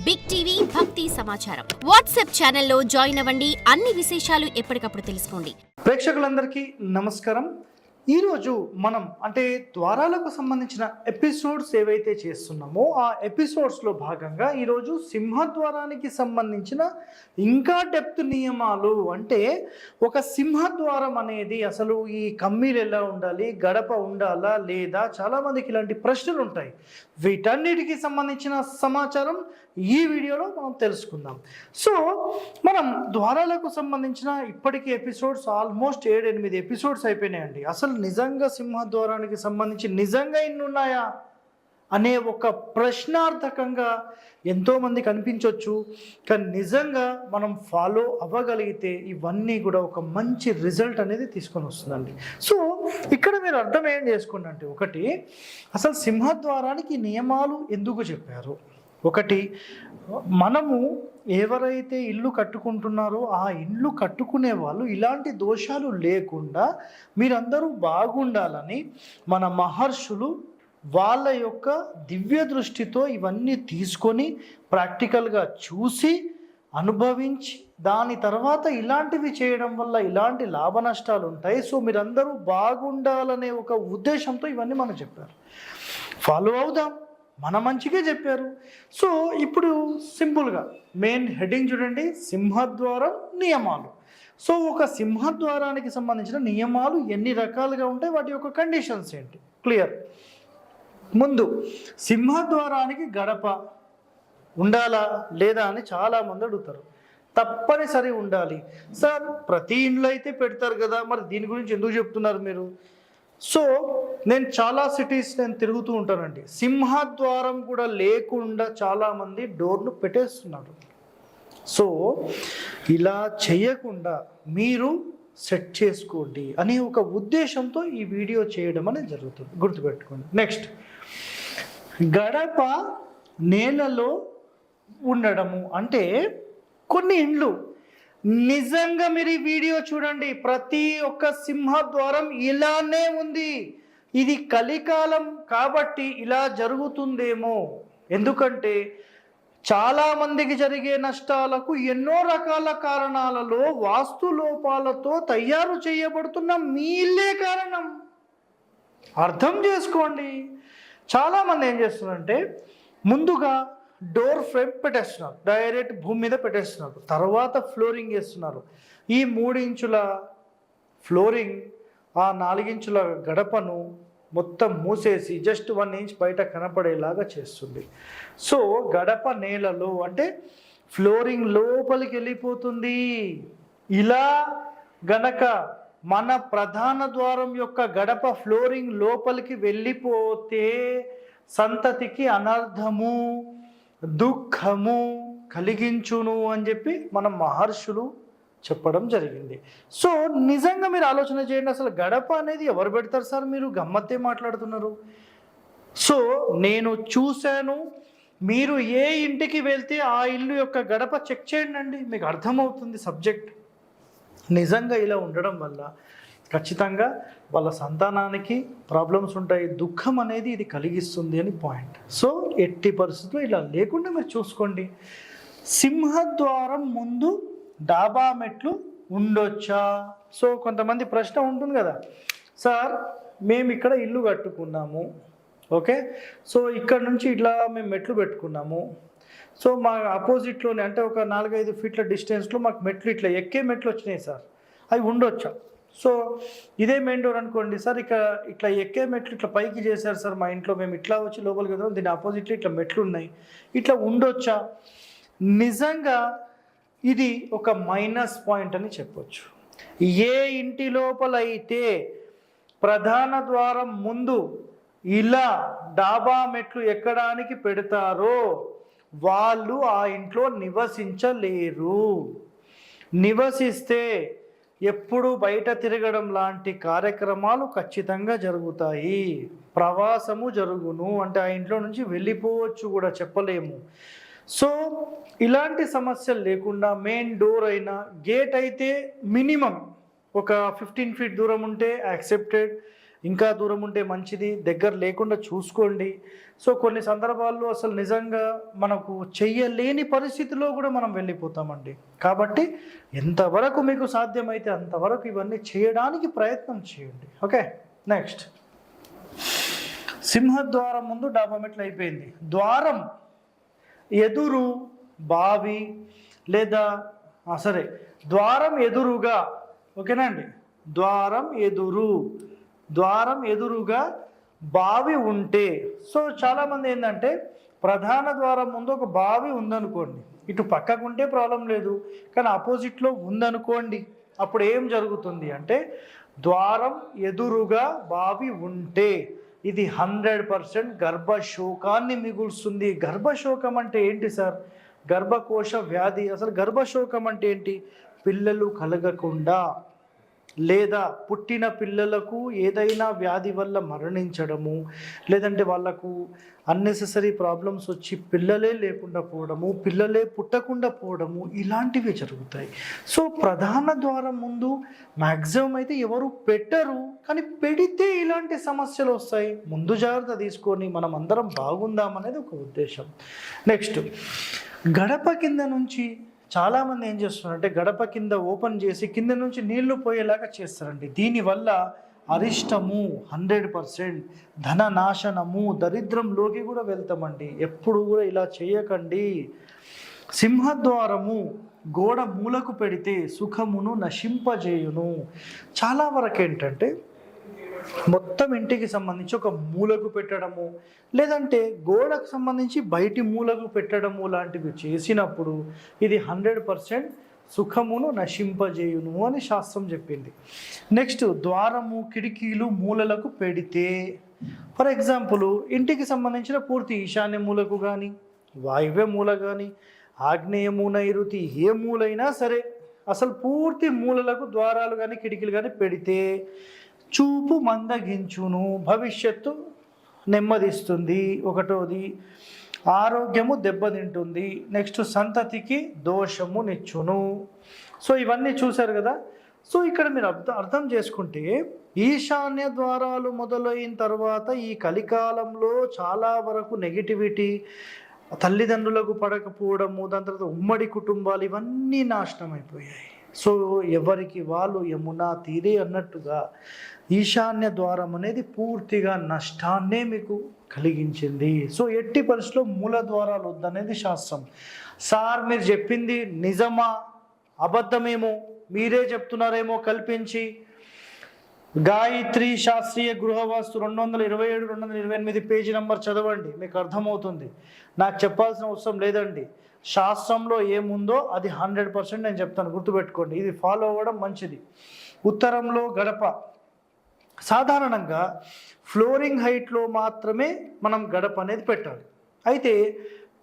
Big TV భక్తి సమాచారం WhatsApp ఛానల్లో జాయిన్ అవ్వండి. అన్ని విశేషాలు ఎప్పటికప్పుడు తెలుసుకోండి. ప్రేక్షకులందరికీ నమస్కారం. ఈరోజు మనం అంటే ద్వారాలకు సంబంధించిన ఎపిసోడ్స్ ఏవైతే చేస్తున్నామో ఆ ఎపిసోడ్స్లో భాగంగా ఈరోజు సింహద్వారానికి సంబంధించిన ఇంకా డెప్త్ నియమాలు, అంటే ఒక సింహద్వారం అనేది అసలు ఈ కమ్మీలు ఎలా ఉండాలి, గడప ఉండాలా లేదా, చాలామందికి ఇలాంటి ప్రశ్నలు ఉంటాయి. వీటన్నిటికి సంబంధించిన సమాచారం ఈ వీడియోలో మనం తెలుసుకుందాం. సో మనం ద్వారాలకు సంబంధించిన ఇప్పటికీ ఎపిసోడ్స్ ఆల్మోస్ట్ 7-8 ఎపిసోడ్స్ అయిపోయినాయండి. అసలు నిజంగా సింహద్వారానికి సంబంధించి నిజంగా ఇన్ని ఉన్నాయా అనే ఒక ప్రశ్నార్థకంగా ఎంతోమంది కనిపించవచ్చు. కానీ నిజంగా మనం ఫాలో అవ్వగలిగితే ఇవన్నీ కూడా ఒక మంచి రిజల్ట్ అనేది తీసుకొని వస్తుందండి. సో ఇక్కడ మీరు అర్థం ఏం చేసుకోండి అంటే, ఒకటి అసలు సింహద్వారానికి నియమాలు ఎందుకు చెప్పారు. ఒకటి, మనము ఎవరైతే ఇల్లు కట్టుకుంటున్నారో ఆ ఇల్లు కట్టుకునే వాళ్ళు ఇలాంటి దోషాలు లేకుండా మీరందరూ బాగుండాలని మన మహర్షులు వాళ్ళ యొక్క దివ్య దృష్టితో ఇవన్నీ తీసుకొని ప్రాక్టికల్గా చూసి అనుభవించి దాని తర్వాత ఇలాంటివి చేయడం వల్ల ఇలాంటి లాభ నష్టాలు ఉంటాయి. సో మీరందరూ బాగుండాలనే ఒక ఉద్దేశంతో ఇవన్నీ మనం చెప్పారు. ఫాలో అవుదాం, మన మంచిగా చెప్పారు. సో ఇప్పుడు సింపుల్గా మెయిన్ హెడ్డింగ్ చూడండి, సింహద్వారం నియమాలు. సో ఒక సింహద్వారానికి సంబంధించిన నియమాలు ఎన్ని రకాలుగా ఉంటాయి, వాటి యొక్క కండిషన్స్ ఏంటి, క్లియర్. ముందు సింహద్వారానికి గడప ఉండాలా లేదా అని చాలామంది అడుగుతారు. తప్పనిసరి ఉండాలి సార్. ప్రతి ఇంట్లో అయితే పెడతారు కదా, మరి దీని గురించి ఎందుకు చెప్తున్నారు మీరు? సో నేను చాలా సిటీస్ తిరుగుతూ ఉంటానండి. సింహద్వారం కూడా లేకుండా చాలామంది డోర్లు పెట్టేస్తున్నారు. సో ఇలా చేయకుండా మీరు సెట్ చేసుకోండి అనే ఒక ఉద్దేశంతో ఈ వీడియో చేయడం అనేది జరుగుతుంది, గుర్తుపెట్టుకోండి. నెక్స్ట్, గడప నేలలో ఉండడము అంటే కొన్ని ఇండ్లు నిజంగా మీరు ఈ వీడియో చూడండి, ప్రతి ఒక్క సింహద్వారం ఇలానే ఉంది. ఇది కలికాలం కాబట్టి ఇలా జరుగుతుందేమో. ఎందుకంటే చాలామందికి జరిగే నష్టాలకు ఎన్నో రకాల కారణాలలో వాస్తు లోపాలతో తయారు చేయబడుతున్న మీ ఇల్లే కారణం. అర్థం చేసుకోండి. చాలామంది ఏం చేస్తున్నారంటే ముందుగా డోర్ ఫ్రేమ్ పెట్టేస్తున్నారు, డైరెక్ట్ భూమి మీద పెట్టేస్తున్నారు, తర్వాత ఫ్లోరింగ్ వేస్తున్నారు. ఈ 3 ఇంచుల ఫ్లోరింగ్ ఆ 4 ఇంచుల గడపను మొత్తం మూసేసి జస్ట్ 1 ఇంచ్ బయట కనపడేలాగా చేస్తుంది. సో గడప నేలలో అంటే ఫ్లోరింగ్ లోపలికి వెళ్ళిపోతుంది. ఇలా గనక మన ప్రధాన ద్వారం యొక్క గడప ఫ్లోరింగ్ లోపలికి వెళ్ళిపోతే సంతతికి అనర్థము, దుఃఖము కలిగించును అని చెప్పి మన మహర్షులు చెప్పడం జరిగింది. సో నిజంగా మీరు ఆలోచన చేయండి, అసలు గడప అనేది ఎవరు పెడతారు సార్, మీరు గమ్మత్తే మాట్లాడుతున్నారు. సో నేను చూశాను, మీరు ఏ ఇంటికి వెళ్తే ఆ ఇల్లు యొక్క గడప చెక్ చేయండి, మీకు అర్థమవుతుంది సబ్జెక్ట్. నిజంగా ఇలా ఉండడం వల్ల ఖచ్చితంగా వాళ్ళ సంతానానికి ప్రాబ్లమ్స్ ఉంటాయి, దుఃఖం అనేది ఇది కలిగిస్తుంది అని పాయింట్. సో ఎట్టి పరిస్థితుల్లో ఇలా లేకుండా మీరు చూసుకోండి. సింహద్వారం ముందు డాబా మెట్లు ఉండొచ్చా? సో కొంతమంది ప్రశ్న ఉంటుంది కదా, సార్ మేము ఇక్కడ ఇల్లు కట్టుకున్నాము, ఓకే, సో ఇక్కడ నుంచి ఇట్లా మేము మెట్లు పెట్టుకున్నాము, సో మా ఆపోజిట్లోనే అంటే ఒక 4-5 ఫీట్ల డిస్టెన్స్లో మాకు మెట్లు ఇట్లా ఎక్కే మెట్లు వచ్చినాయి సార్, అవి ఉండొచ్చా? సో ఇదే మెయిన్ డోర్ అనుకోండి సార్, ఇట్లా ఎక్కే మెట్లు ఇట్లా పైకి చేశారు సార్ మా ఇంట్లో, మేము ఇట్లా వచ్చి లోపలికి వెళ్తాం, దీని ఆపోజిట్లో ఇట్లా మెట్లు ఉన్నాయి, ఇట్లా ఉండొచ్చా? నిజంగా ఇది ఒక మైనస్ పాయింట్ అని చెప్పొచ్చు. ఏ ఇంటి లోపల అయితే ప్రధాన ద్వారం ముందు ఇలా డాబా మెట్లు ఎక్కడానికి పెడతారో వాళ్ళు ఆ ఇంట్లో నివసించలేరు. నివసిస్తే ఎప్పుడు బయట తిరగడం లాంటి కార్యక్రమాలు ఖచ్చితంగా జరుగుతాయి, ప్రవాసము జరుగును, అంటే ఆ ఇంట్లో నుంచి వెళ్ళిపోవచ్చు కూడా చెప్పలేము. సో ఇలాంటి సమస్యలు లేకుండా మెయిన్ డోర్ అయినా గేట్ అయితే మినిమం ఒక 15 ఫీట్ దూరం ఉంటే యాక్సెప్టెడ్, ఇంకా దూరం ఉంటే మంచిది, దగ్గర లేకుండా చూసుకోండి. సో కొన్ని సందర్భాల్లో అసలు నిజంగా మనకు చెయ్యలేని పరిస్థితిలో కూడా మనం వెళ్ళిపోతామండి. కాబట్టి ఎంతవరకు మీకు సాధ్యమైతే అంతవరకు ఇవన్నీ చేయడానికి ప్రయత్నం చేయండి. ఓకే, నెక్స్ట్ సింహద్వారం ముందు డాబా మెట్లు అయిపోయింది. ద్వారం ఎదురు బావి లేదా సరే ద్వారం ఎదురుగా, ఓకేనా అండి, ద్వారం ఎదురుగా బావి ఉంటే, సో చాలామంది ఏంటంటే ప్రధాన ద్వారం ముందు ఒక బావి ఉందనుకోండి, ఇటు పక్కకు ఉంటే ప్రాబ్లం లేదు, కానీ ఆపోజిట్లో ఉందనుకోండి, అప్పుడు ఏం జరుగుతుంది అంటే ద్వారం ఎదురుగా బావి ఉంటే ఇది 100% గర్భశోకాన్ని మిగులుస్తుంది. గర్భశోకం అంటే ఏంటి సార్? గర్భకోశ వ్యాధి. అసలు గర్భశోకం అంటే ఏంటి? పిల్లలు కలగకుండా లేదా పుట్టిన పిల్లలకు ఏదైనా వ్యాధి వల్ల మరణించడము, లేదంటే వాళ్ళకు అన్నెసెసరీ ప్రాబ్లమ్స్ వచ్చి పిల్లలే లేకుండా పోవడము, పిల్లలే పుట్టకుండా పోవడము, ఇలాంటివి జరుగుతాయి. సో ప్రధాన ద్వారం ముందు మ్యాక్సిమం అయితే ఎవరు పెట్టరు, కానీ పెడితే ఇలాంటి సమస్యలు వస్తాయి. ముందు జాగ్రత్త తీసుకొని మనం అందరం బాగుందామనేది ఒక ఉద్దేశం. నెక్స్ట్ గడప కింద నుంచి చాలామంది ఏం చేస్తున్నారంటే గడప కింద ఓపెన్ చేసి కింద నుంచి నీళ్లు పోయేలాగా చేస్తారండి. దీనివల్ల అరిష్టము 100%, ధన నాశనము, దరిద్రంలోకి కూడా వెళ్తామండి. ఎప్పుడు కూడా ఇలా చేయకండి. సింహద్వారము గోడ మూలకు పెడితే సుఖమును నశింపజేయును. చాలా వరకు ఏంటంటే మొత్తం ఇంటికి సంబంధించి ఒక మూలకు పెట్టడము, లేదంటే గోడకు సంబంధించి బయటి మూలకు పెట్టడము లాంటివి చేసినప్పుడు ఇది 100% సుఖమును నశింపజేయును అని శాస్త్రం చెప్పింది. నెక్స్ట్ ద్వారము కిటికీలు మూలలకు పెడితే, ఫర్ ఎగ్జాంపుల్ ఇంటికి సంబంధించిన పూర్తి ఈశాన్య మూలకు కానీ, వాయువ్య మూల కానీ, ఆగ్నేయ మూల, నైరుతి ఏ మూలైనా సరే అసలు పూర్తి మూలలకు ద్వారాలు కానీ కిటికీలు కానీ పెడితే చూపు మందగించును, భవిష్యత్తు నెమ్మదిస్తుంది. ఒకటోది ఆరోగ్యము దెబ్బతింటుంది. నెక్స్ట్ సంతతికి దోషము నిచ్చును. సో ఇవన్నీ చూశారు కదా. సో ఇక్కడ మీరు అర్థం చేసుకుంటే ఈశాన్య ద్వారాలు మొదలైన తర్వాత ఈ కలికాలంలో చాలా వరకు నెగిటివిటీ, తల్లిదండ్రులకు పడకపోవడము, దాని తర్వాత ఉమ్మడి కుటుంబాలు ఇవన్నీ నాశనం అయిపోయాయి. సో ఎవరికి వాళ్ళు యమునా తీరే అన్నట్టుగా ఈశాన్య ద్వారం అనేది పూర్తిగా నష్టాన్నే మీకు కలిగించింది. సో ఎట్టి పరిస్థితుల్లో మూల ద్వారాలు వద్దనేది శాస్త్రం. సార్ మీరు చెప్పింది నిజమా అబద్ధమేమో, మీరే చెప్తున్నారేమో కల్పించి, గాయత్రి శాస్త్రీయ గృహవాస్తు 227, 228 పేజీ నెంబర్ చదవండి, మీకు అర్థమవుతుంది. నాకు చెప్పాల్సిన అవసరం లేదండి. శాస్త్రంలో ఏముందో అది 100% నేను చెప్తాను, గుర్తుపెట్టుకోండి. ఇది ఫాలో అవ్వడం మంచిది. ఉత్తరంలో గడప సాధారణంగా ఫ్లోరింగ్ హైట్లో మాత్రమే మనం గడప అనేది పెట్టాలి. అయితే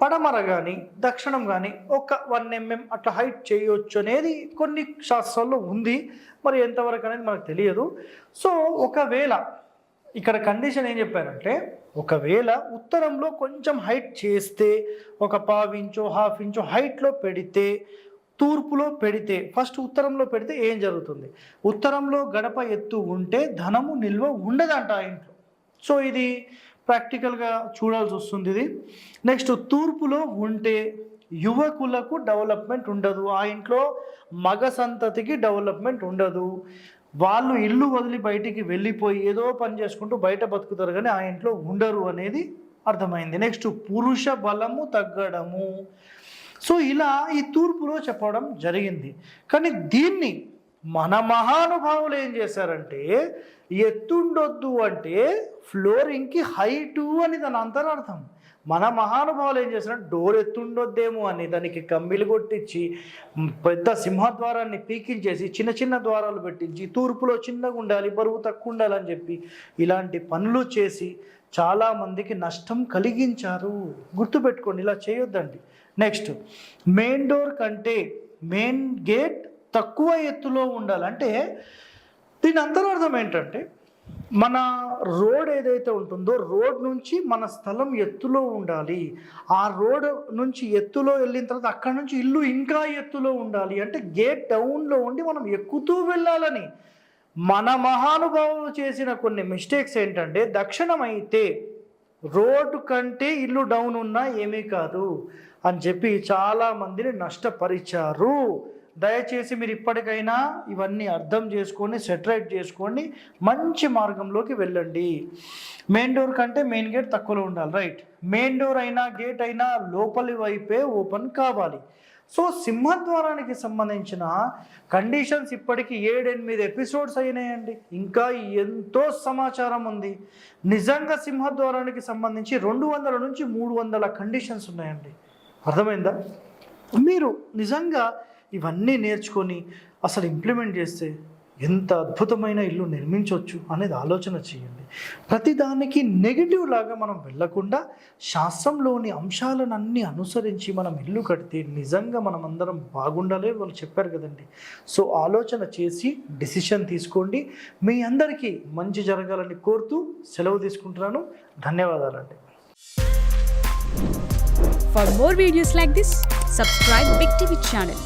పడమర కానీ దక్షిణం కానీ ఒక 1 mm అట్లా హైట్ చేయొచ్చు అనేది కొన్ని శాస్త్రాల్లో ఉంది. మరి ఎంతవరకు అనేది మనకు తెలియదు. సో ఒకవేళ ఇక్కడ కండిషన్ ఏం చెప్పారంటే, ఒకవేళ ఉత్తరంలో కొంచెం హైట్ చేస్తే ఒక 1/2 ఇంచో 1/2 ఇంచో హైట్లో పెడితే, తూర్పులో పెడితే, ఫస్ట్ ఉత్తరంలో పెడితే ఏం జరుగుతుంది? ఉత్తరంలో గడప ఎత్తు ఉంటే ధనము నిల్వ ఉండదంట ఆ ఇంట్లో. సో ఇది ప్రాక్టికల్గా చూడాల్సి వస్తుంది ఇది. నెక్స్ట్ తూర్పులో ఉంటే యువకులకు డెవలప్మెంట్ ఉండదు, ఆ ఇంట్లో మగ సంతతికి డెవలప్మెంట్ ఉండదు. వాళ్ళు ఇల్లు వదిలి బయటికి వెళ్ళిపోయి ఏదో పని చేసుకుంటూ బయట బతుకుతారు, కానీ ఆ ఇంట్లో ఉండరు అనేది అర్థమైంది. నెక్స్ట్ పురుష బలము తగ్గడము. సో ఇలా ఈ తూర్పులో చెప్పడం జరిగింది. కానీ దీన్ని మన మహానుభావులు ఏం చేశారంటే, ఎత్తుండొద్దు అంటే ఫ్లోరింగ్కి హైటు అని దాని అంతరార్థం. మన మహానుభావులు ఏం చేశారంటే డోర్ ఎత్తుండొద్దేమో అని దానికి కమ్మిలు కొట్టించి పెద్ద సింహద్వారాన్ని పీకించేసి చిన్న చిన్న ద్వారాలు పెట్టించి తూర్పులో చిన్నగా ఉండాలి, బరువు తక్కువ ఉండాలని చెప్పి ఇలాంటి పనులు చేసి చాలామందికి నష్టం కలిగించారు. గుర్తుపెట్టుకోండి, ఇలా చేయొద్దండి. నెక్స్ట్ మెయిన్ డోర్ కంటే మెయిన్ గేట్ తక్కువ ఎత్తులో ఉండాలంటే దీని అంతరార్థం ఏంటంటే, మన రోడ్ ఏదైతే ఉంటుందో రోడ్ నుంచి మన స్థలం ఎత్తులో ఉండాలి. ఆ రోడ్ నుంచి ఎత్తులో వెళ్ళిన తర్వాత అక్కడి నుంచి ఇల్లు ఇంకా ఎత్తులో ఉండాలి. అంటే గేట్ డౌన్లో ఉండి మనం ఎక్కుతూ వెళ్ళాలని. మన మహానుభావులు చేసిన కొన్ని మిస్టేక్స్ ఏంటంటే, దక్షిణం అయితే రోడ్డు కంటే ఇల్లు డౌన్ ఉన్నా ఏమీ కాదు అని చెప్పి చాలామందిని నష్టపరిచారు. దయచేసి మీరు ఇప్పటికైనా ఇవన్నీ అర్థం చేసుకొని సెటరేట్ చేసుకొని మంచి మార్గంలోకి వెళ్ళండి. మెయిన్ డోర్ కంటే మెయిన్ గేట్ తక్కువలో ఉండాలి, రైట్? మెయిన్ డోర్ అయినా గేట్ అయినా లోపలి వైపే ఓపెన్ కావాలి. సో సింహద్వారానికి సంబంధించిన కండిషన్స్ ఇప్పటికీ 7-8 ఎపిసోడ్స్ అయినాయండి. ఇంకా ఎంతో సమాచారం ఉంది. నిజంగా సింహద్వారానికి సంబంధించి 200 నుంచి 300 కండిషన్స్ ఉన్నాయండి. అర్థమైందా? మీరు నిజంగా ఇవన్నీ నేర్చుకొని అసలు ఇంప్లిమెంట్ చేస్తే ఎంత అద్భుతమైన ఇల్లు నిర్మించవచ్చు అనేది ఆలోచన చేయండి. ప్రతిదానికి నెగిటివ్ లాగా మనం వెళ్ళకుండా శాస్త్రంలోని అంశాలను అన్నీ అనుసరించి మనం ఇల్లు కడితే నిజంగా మనం అందరం బాగుండాలి. వాళ్ళు చెప్పారు కదండి. సో ఆలోచన చేసి డిసిషన్ తీసుకోండి. మీ అందరికీ మంచి జరగాలని కోరుతూ సెలవు తీసుకుంటున్నాను. ధన్యవాదాలండి. For more videos like this, subscribe Big TV channel.